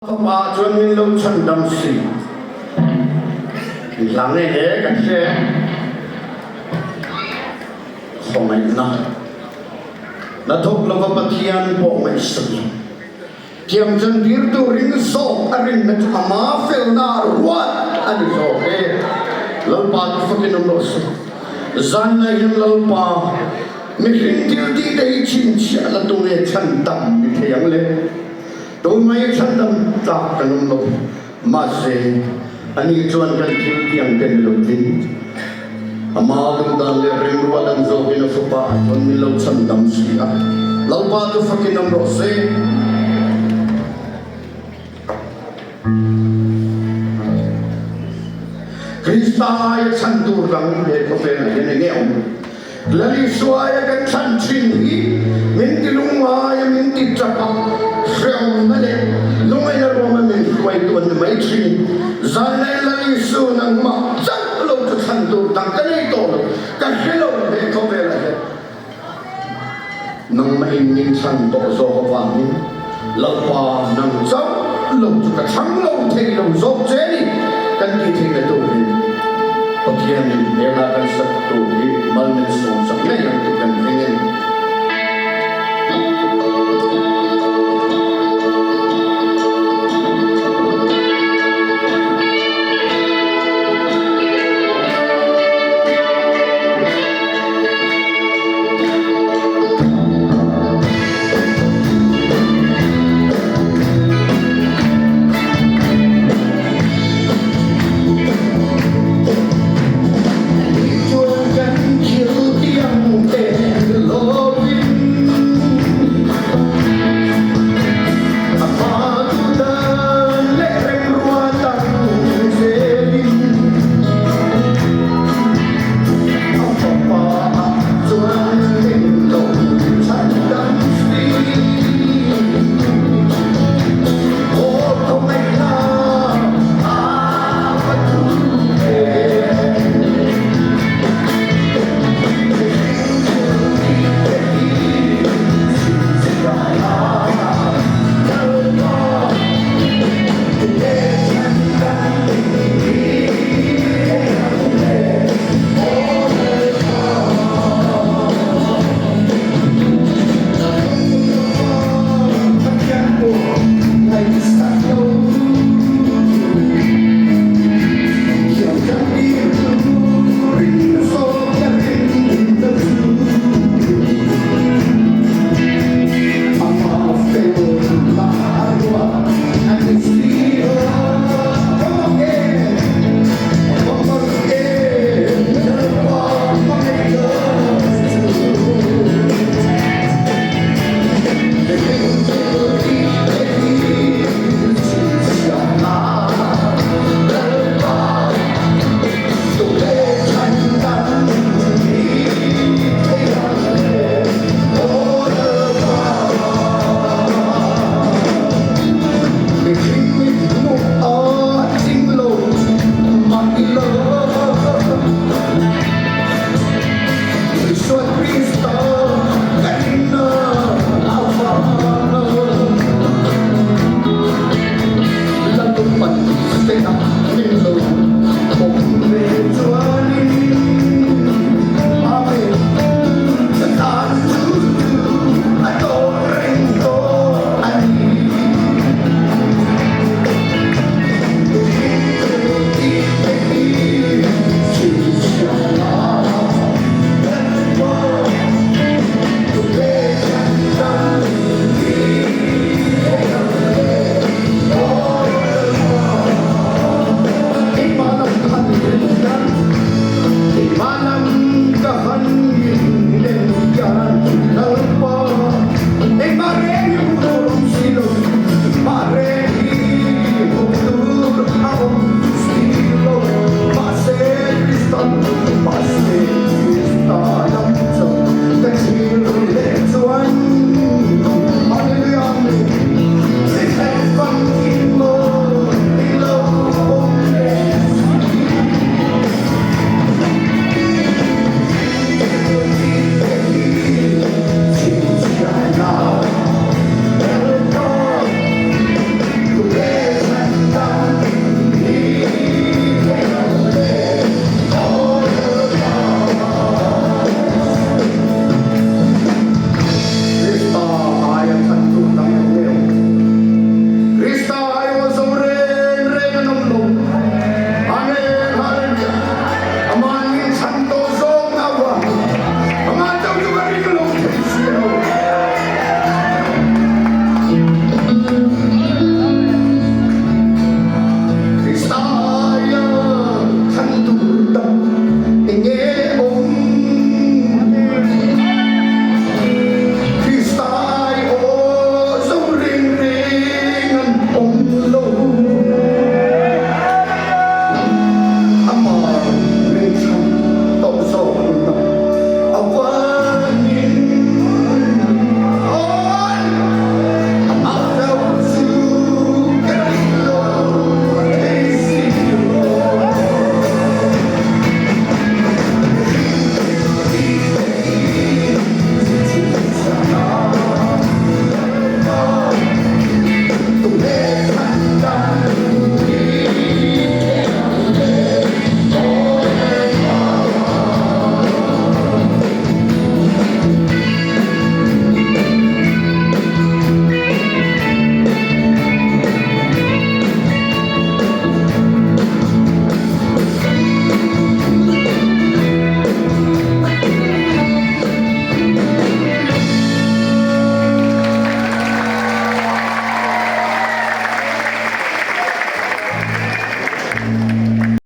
Ba chuan min lo chan dam si lang ne he kan se Khawngaihna na thok lo va pathian po mai sum kiam chan dir tu ring so arin na ama fel na ruat ani so he lo pa tu fakin no so zan na yin lo pa mi ring til di dei chin cha la tu ne chan dam mi the yang le tôi mấy chân tâm tạo cái nông nông mà sẽ anh ấy chọn cái chuyện tiếng tên lục tin mà chúng ta lấy riêng qua lần sau khi nó phụ ba chọn mình lâu chân tâm gì à lâu ba tôi phát cái nông nông sẽ Krista chân tu rằng để có thể là cái này nghèo lali suai cái chân chín mình đi lung mai mình đi chập Film na le, lumay na Roma min kway tuan na may trin. Zanay lang isu ng maksak lo to santo tang kanito. Kasilo de kovela he. Nang maining santo so kawamin, lapa ng